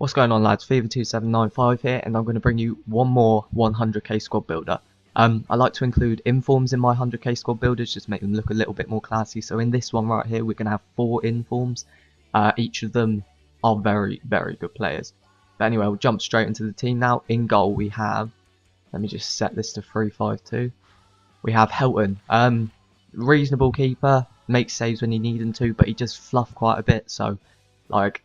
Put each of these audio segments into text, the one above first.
What's going on, lads? Fever2795 here, and I'm going to bring you one more 100k squad builder. I like to include informs in my 100k squad builders, just to make them look a little bit more classy. So in this one right here, we're going to have 4 informs. Each of them are very, very good players. But anyway, we'll jump straight into the team now. In goal, we have, let me just set this to 3-5-2. We have Helton, reasonable keeper, makes saves when you need him to, but he just fluffed quite a bit. So, like,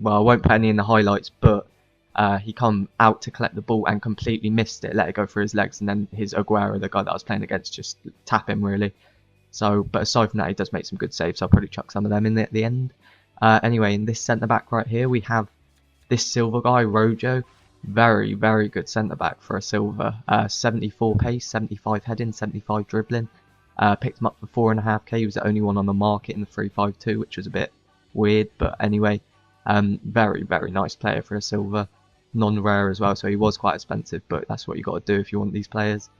well, I won't put any in the highlights, but he come out to collect the ball and completely missed it, let it go through his legs, and then his Aguero, the guy that I was playing against, just tap him really. So, but aside from that, he does make some good saves, so I'll probably chuck some of them in there at the end. Anyway, in this centre back right here, we have this silver guy, Rojo. Very, very good centre back for a silver. 74 pace, 75 heading, 75 dribbling. Picked him up for 4.5k. He was the only one on the market in the 3-5-2, which was a bit weird, but anyway, very, very nice player for a silver. Non-rare as well, so he was quite expensive, but that's what you got to do if you want these players.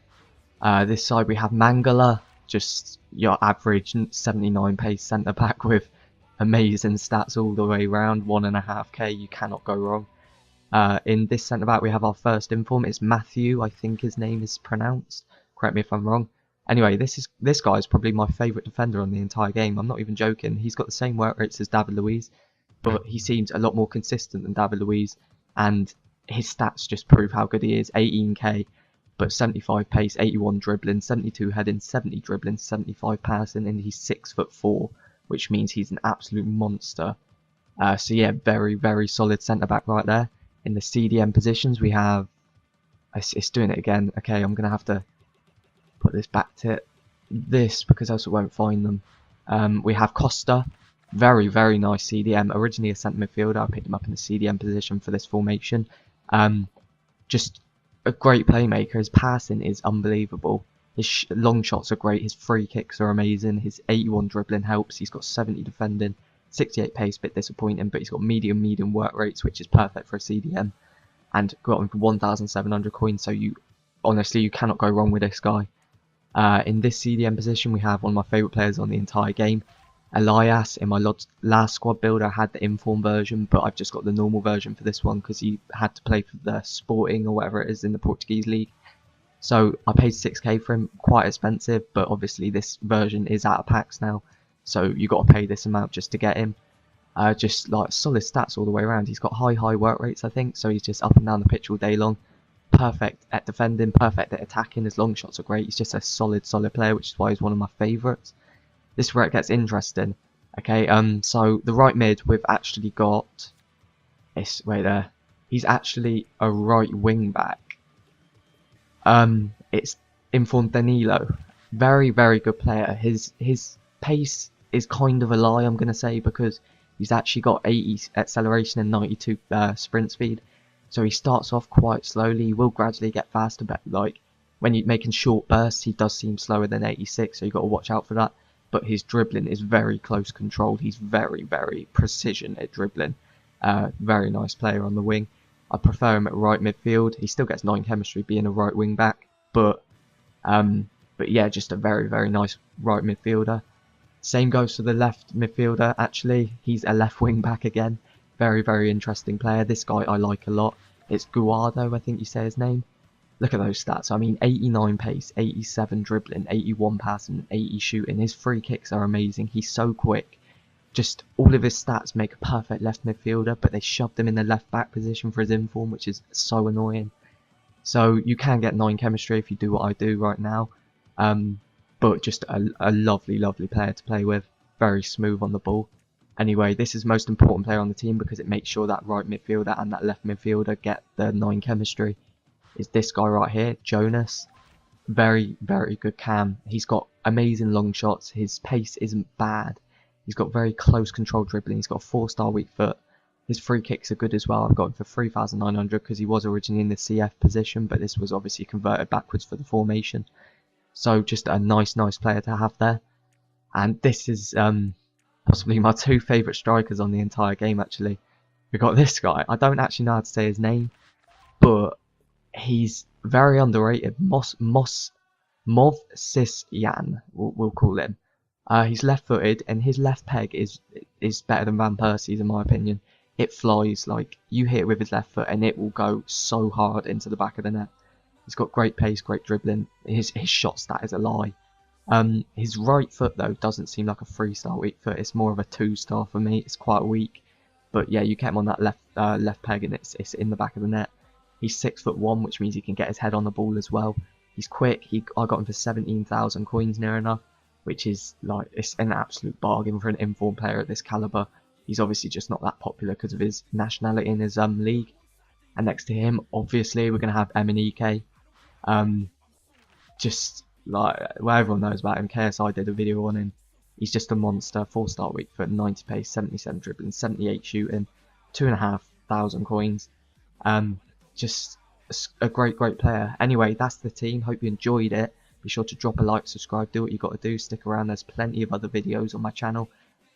This side we have Mangala, just your average 79 pace centre back with amazing stats all the way around. 1.5k, you cannot go wrong. In this centre back we have our first inform. It's Matthew, I think his name is pronounced. Correct me if I'm wrong. Anyway, this guy is probably my favourite defender on the entire game. I'm not even joking. He's got the same work rates as David Luiz, but he seems a lot more consistent than David Luiz, and his stats just prove how good he is. 18k, but 75 pace, 81 dribbling, 72 heading, 70 dribbling, 75 passing, and he's 6'4", which means he's an absolute monster. So yeah, very, very solid centre back right there. In the CDM positions we have, it's doing it again. Okay, I'm gonna have to put this back to this because else it won't find them. We have Costa, very, very nice CDM. Originally a centre midfielder, I picked him up in the CDM position for this formation. Just a great playmaker. His passing is unbelievable. His long shots are great. His free kicks are amazing. His 81 dribbling helps. He's got 70 defending, 68 pace, bit disappointing, but he's got medium work rates, which is perfect for a CDM. And got him for 1,700 coins. So honestly, you cannot go wrong with this guy. In this CDM position, we have one of my favourite players on the entire game, Elias. In my last squad builder, I had the inform version, but I've just got the normal version for this one because he had to play for the Sporting or whatever it is in the Portuguese league. So I paid 6k for him, quite expensive, but obviously this version is out of packs now, so you got to pay this amount just to get him. Just like solid stats all the way around. He's got high work rates, I think, so he's just up and down the pitch all day long. Perfect at defending, perfect at attacking. His long shots are great. He's just a solid player, which is why he's one of my favourites. This is where it gets interesting. Okay, so the right mid, we've actually got, wait there, he's actually a right wing back. It's informed Danilo, very, very good player. His pace is kind of a lie, I'm gonna say, because he's actually got 80 acceleration and 92 sprint speed. So he starts off quite slowly. He will gradually get faster, but like when you're making short bursts, he does seem slower than 86, so you've got to watch out for that. But his dribbling is very close controlled. He's very, very precision at dribbling. Very nice player on the wing. I prefer him at right midfield. He still gets 9 chemistry being a right wing back, but yeah, just a very, very nice right midfielder. Same goes for the left midfielder. Actually, he's a left wing back again. Very, very interesting player. This guy I like a lot. It's Guardo, I think you say his name. Look at those stats. I mean, 89 pace, 87 dribbling, 81 passing, 80 shooting. His free kicks are amazing. He's so quick. Just all of his stats make a perfect left midfielder, but they shoved him in the left back position for his inform, which is so annoying. So you can get 9 chemistry if you do what I do right now. But just a lovely player to play with. Very smooth on the ball. Anyway, this is the most important player on the team because it makes sure that right midfielder and that left midfielder get the 9 chemistry. Is this guy right here, Jonas. Very, very good cam. He's got amazing long shots. His pace isn't bad. He's got very close control dribbling. He's got a 4-star weak foot. His free kicks are good as well. I've got him for 3,900 because he was originally in the CF position, but this was obviously converted backwards for the formation. So just a nice player to have there. And this is possibly my 2 favourite strikers on the entire game, actually. We've got this guy. I don't actually know how to say his name, but he's very underrated. Movsisyan, we'll call him. He's left-footed, and his left peg is better than Van Persie's in my opinion. it flies. Like, you hit it with his left foot and it will go so hard into the back of the net. He's got great pace, great dribbling. His shot stat is a lie. His right foot though doesn't seem like a 3-star weak foot. It's more of a 2-star for me. It's quite weak. But yeah, you get him on that left peg and it's in the back of the net. He's 6'1", which means he can get his head on the ball as well. He's quick. I got him for 17,000 coins near enough, which is like, it's an absolute bargain for an informed player at this caliber. He's obviously just not that popular because of his nationality in his league. And next to him, obviously, we're gonna have Emenike. Just like, well, everyone knows about him. KSI did a video on him. He's just a monster. 4-star weak foot, 90 pace, 77 dribbling, 78 shooting, 2,500 coins. Just a great player. Anyway, that's the team. Hope you enjoyed it. Be sure to drop a like, subscribe, do what you got to do. Stick around. There's plenty of other videos on my channel.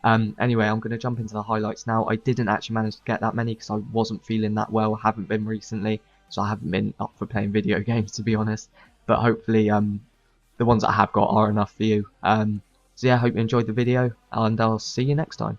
Anyway, I'm going to jump into the highlights now. I didn't actually manage to get that many because I wasn't feeling that well. Haven't been recently, so I haven't been up for playing video games, to be honest. But hopefully the ones that I have got are enough for you. So yeah, hope you enjoyed the video, and I'll see you next time.